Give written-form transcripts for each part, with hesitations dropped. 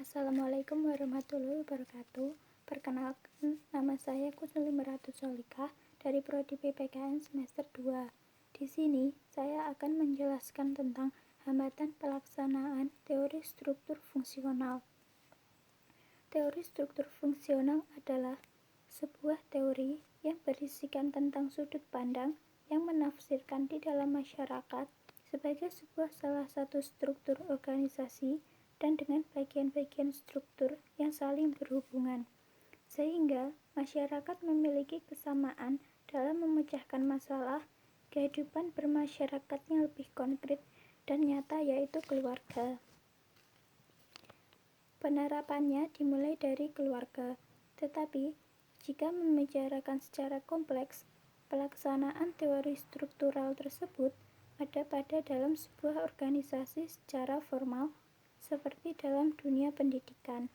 Assalamualaikum warahmatullahi wabarakatuh. Perkenalkan, nama saya Kusnuli Meratu Solikah dari Prodi PPKN semester 2. Di sini, saya akan menjelaskan tentang hambatan pelaksanaan teori struktur fungsional. Teori struktur fungsional adalah sebuah teori yang berisikan tentang sudut pandang yang menafsirkan di dalam masyarakat sebagai sebuah salah satu struktur organisasi dan dengan bagian-bagian struktur yang saling berhubungan, sehingga masyarakat memiliki kesamaan dalam memecahkan masalah kehidupan bermasyarakat yang lebih konkret dan nyata, yaitu keluarga. Penerapannya dimulai dari keluarga, tetapi jika membicarakan secara kompleks, pelaksanaan teori struktural tersebut ada pada dalam sebuah organisasi secara formal, seperti dalam dunia pendidikan.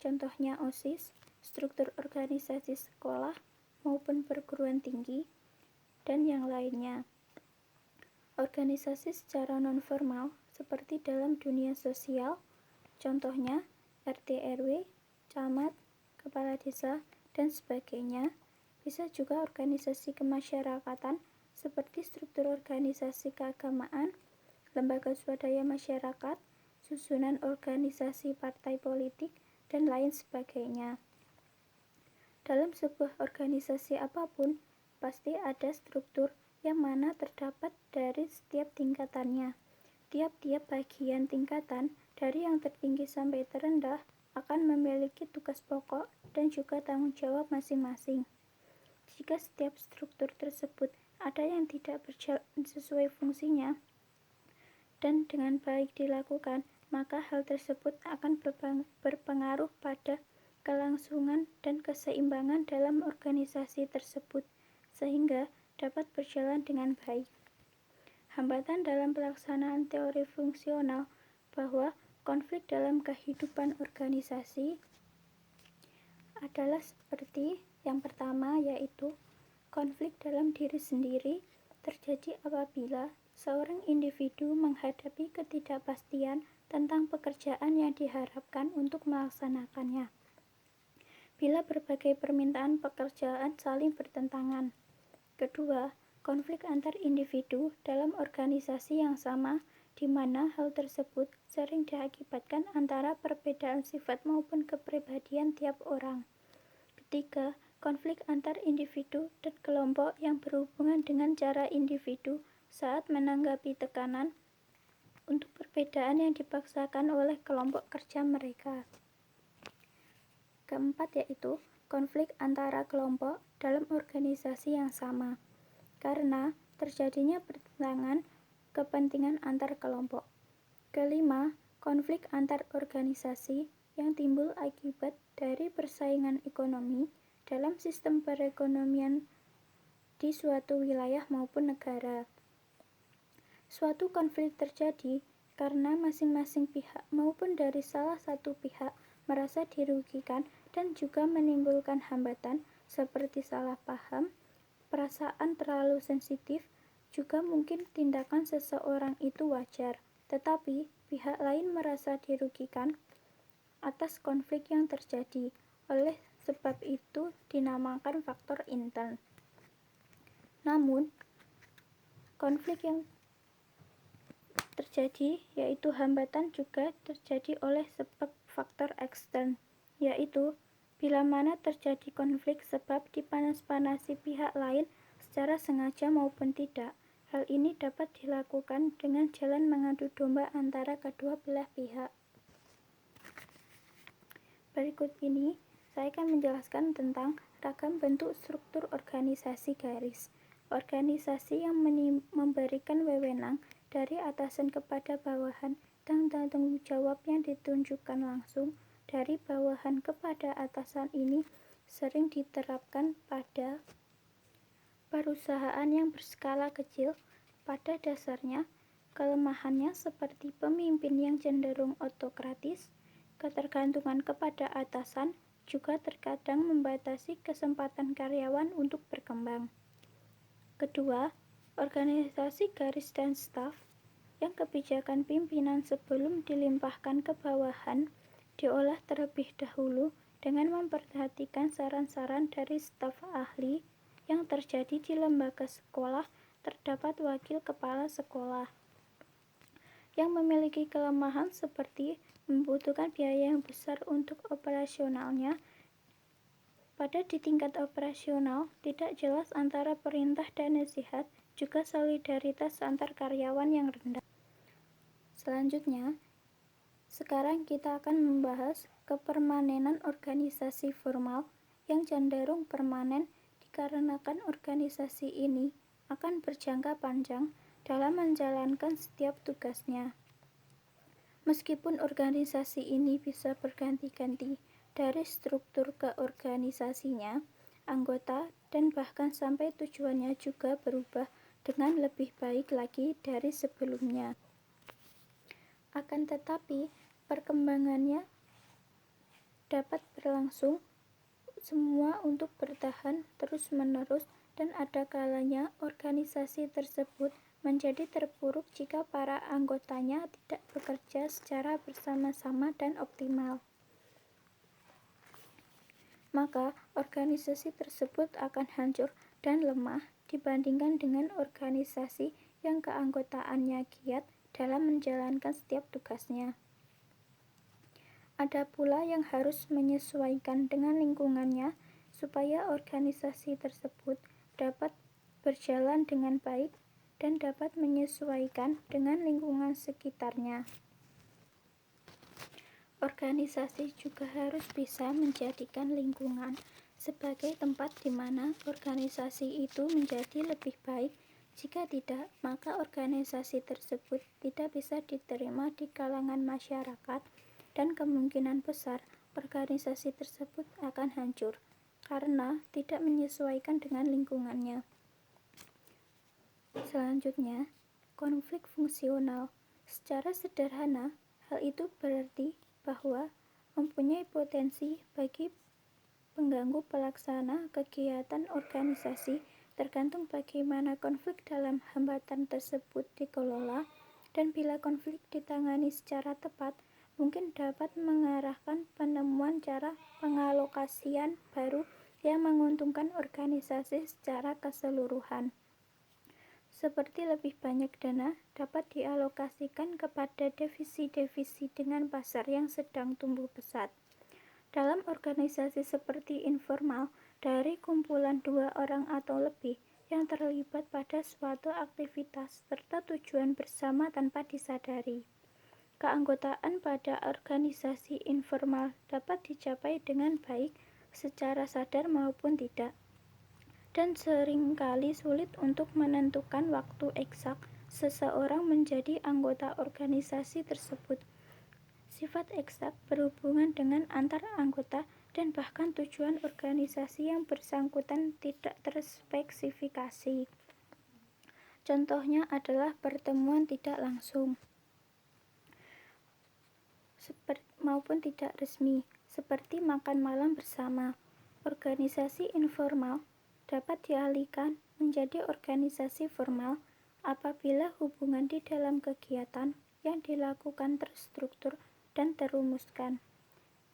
Contohnya OSIS, struktur organisasi sekolah maupun perguruan tinggi, dan yang lainnya. Organisasi secara non-formal seperti dalam dunia sosial, contohnya RT RW, camat, kepala desa, dan sebagainya. Bisa juga organisasi kemasyarakatan seperti struktur organisasi keagamaan, lembaga swadaya masyarakat, susunan organisasi partai politik, dan lain sebagainya. Dalam sebuah organisasi apapun, pasti ada struktur yang mana terdapat dari setiap tingkatannya. Tiap-tiap bagian tingkatan, dari yang tertinggi sampai terendah, akan memiliki tugas pokok dan juga tanggung jawab masing-masing. Jika setiap struktur tersebut ada yang tidak berjalan sesuai fungsinya dan dengan baik dilakukan, maka hal tersebut akan berpengaruh pada kelangsungan dan keseimbangan dalam organisasi tersebut, sehingga dapat berjalan dengan baik. Hambatan dalam pelaksanaan teori fungsional bahwa konflik dalam kehidupan organisasi adalah seperti yang pertama, yaitu konflik dalam diri sendiri terjadi apabila seorang individu menghadapi ketidakpastian tentang pekerjaan yang diharapkan untuk melaksanakannya. Bila berbagai permintaan pekerjaan saling bertentangan. Kedua, konflik antar individu dalam organisasi yang sama, di mana hal tersebut sering diakibatkan antara perbedaan sifat maupun kepribadian tiap orang. Ketiga, konflik antar individu dan kelompok yang berhubungan dengan cara individu saat menanggapi tekanan untuk perbedaan yang dipaksakan oleh kelompok kerja mereka. Keempat, yaitu konflik antara kelompok dalam organisasi yang sama, karena terjadinya pertentangan kepentingan antar kelompok. Kelima, konflik antar organisasi yang timbul akibat dari persaingan ekonomi dalam sistem perekonomian di suatu wilayah maupun negara. Suatu konflik terjadi karena masing-masing pihak maupun dari salah satu pihak merasa dirugikan dan juga menimbulkan hambatan seperti salah paham, perasaan terlalu sensitif, juga mungkin tindakan seseorang itu wajar, tetapi pihak lain merasa dirugikan atas konflik yang terjadi. Oleh sebab itu dinamakan faktor intern. Namun, konflik yang terjadi, yaitu hambatan, juga terjadi oleh sebab faktor ekstern, yaitu bila mana terjadi konflik sebab dipanas-panasi pihak lain secara sengaja maupun tidak. Hal ini dapat dilakukan dengan jalan mengadu domba antara kedua belah pihak. Berikut ini saya akan menjelaskan tentang ragam bentuk struktur organisasi garis. Organisasi yang memberikan wewenang dari atasan kepada bawahan dan tanggung jawab yang ditunjukkan langsung dari bawahan kepada atasan ini sering diterapkan pada perusahaan yang berskala kecil. Pada dasarnya, kelemahannya seperti pemimpin yang cenderung otokratis, ketergantungan kepada atasan, juga terkadang membatasi kesempatan karyawan untuk berkembang. Kedua, organisasi garis dan staf yang kebijakan pimpinan sebelum dilimpahkan ke bawahan diolah terlebih dahulu dengan memperhatikan saran-saran dari staf ahli yang terjadi di lembaga sekolah. Terdapat wakil kepala sekolah yang memiliki kelemahan seperti membutuhkan biaya yang besar untuk operasionalnya. Di tingkat operasional, tidak jelas antara perintah dan nasihat, juga solidaritas antar karyawan yang rendah. Selanjutnya, sekarang kita akan membahas kepermanenan organisasi formal yang cenderung permanen dikarenakan organisasi ini akan berjangka panjang dalam menjalankan setiap tugasnya. Meskipun organisasi ini bisa berganti-ganti dari struktur ke organisasinya, anggota dan bahkan sampai tujuannya juga berubah dengan lebih baik lagi dari sebelumnya. Akan tetapi, perkembangannya dapat berlangsung semua untuk bertahan terus-menerus, dan ada kalanya organisasi tersebut menjadi terpuruk jika para anggotanya tidak bekerja secara bersama-sama dan optimal. Maka organisasi tersebut akan hancur dan lemah dibandingkan dengan organisasi yang keanggotaannya giat dalam menjalankan setiap tugasnya. Ada pula yang harus menyesuaikan dengan lingkungannya supaya organisasi tersebut dapat berjalan dengan baik dan dapat menyesuaikan dengan lingkungan sekitarnya. Organisasi juga harus bisa menjadikan lingkungan sebagai tempat di mana organisasi itu menjadi lebih baik. Jika tidak, maka organisasi tersebut tidak bisa diterima di kalangan masyarakat, dan kemungkinan besar organisasi tersebut akan hancur karena tidak menyesuaikan dengan lingkungannya. Selanjutnya, konflik fungsional. Secara sederhana, hal itu berarti bahwa mempunyai potensi bagi pengganggu pelaksana kegiatan organisasi, tergantung bagaimana konflik dalam hambatan tersebut dikelola, dan bila konflik ditangani secara tepat, mungkin dapat mengarahkan penemuan cara pengalokasian baru yang menguntungkan organisasi secara keseluruhan. Seperti lebih banyak dana dapat dialokasikan kepada divisi-divisi dengan pasar yang sedang tumbuh pesat. Dalam organisasi seperti informal, dari kumpulan 2 orang atau lebih yang terlibat pada suatu aktivitas serta tujuan bersama tanpa disadari, keanggotaan pada organisasi informal dapat dicapai dengan baik secara sadar maupun tidak, dan seringkali sulit untuk menentukan waktu eksak seseorang menjadi anggota organisasi tersebut. Sifat eksak berhubungan dengan antar anggota dan bahkan tujuan organisasi yang bersangkutan tidak terspesifikasi. Contohnya adalah pertemuan tidak langsung maupun tidak resmi, seperti makan malam bersama. Organisasi informal dapat dialihkan menjadi organisasi formal apabila hubungan di dalam kegiatan yang dilakukan terstruktur dan terumuskan.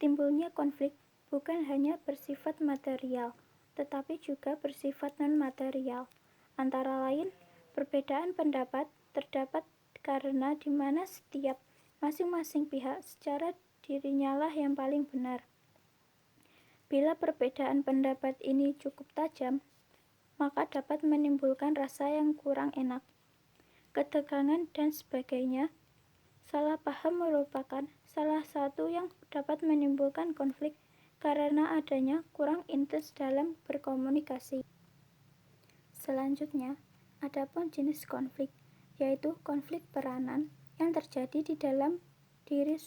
Timbulnya konflik bukan hanya bersifat material, tetapi juga bersifat non-material. Antara lain, perbedaan pendapat terdapat karena di mana setiap masing-masing pihak secara dirinyalah yang paling benar. Bila perbedaan pendapat ini cukup tajam, maka dapat menimbulkan rasa yang kurang enak, ketegangan, dan sebagainya. Salah paham merupakan salah satu yang dapat menimbulkan konflik karena adanya kurang intens dalam berkomunikasi. Selanjutnya, adapun jenis konflik, yaitu konflik peranan yang terjadi di dalam diri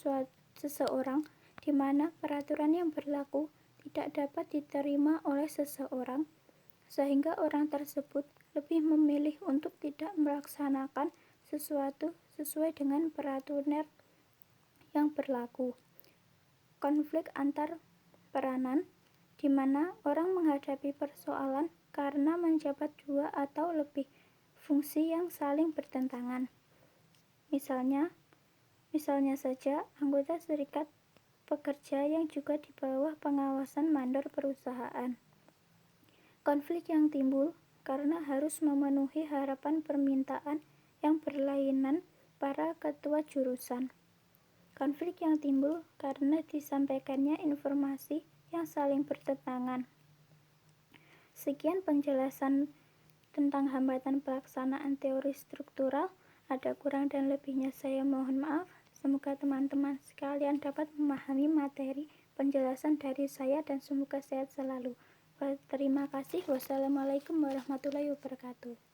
seseorang, di mana peraturan yang berlaku tidak dapat diterima oleh seseorang, sehingga orang tersebut lebih memilih untuk tidak melaksanakan sesuatu sesuai dengan peraturan yang berlaku. Konflik antar peranan, di mana orang menghadapi persoalan karena menjabat 2 atau lebih fungsi yang saling bertentangan. Misalnya saja anggota serikat pekerja yang juga di bawah pengawasan mandor perusahaan. Konflik yang timbul karena harus memenuhi harapan permintaan yang berlainan para ketua jurusan. Konflik yang timbul karena disampaikannya informasi yang saling bertentangan. Sekian penjelasan tentang hambatan pelaksanaan teori struktural. Ada kurang dan lebihnya saya mohon maaf. Semoga teman-teman sekalian dapat memahami materi penjelasan dari saya dan semoga sehat selalu. Terima kasih. Wassalamualaikum warahmatullahi wabarakatuh.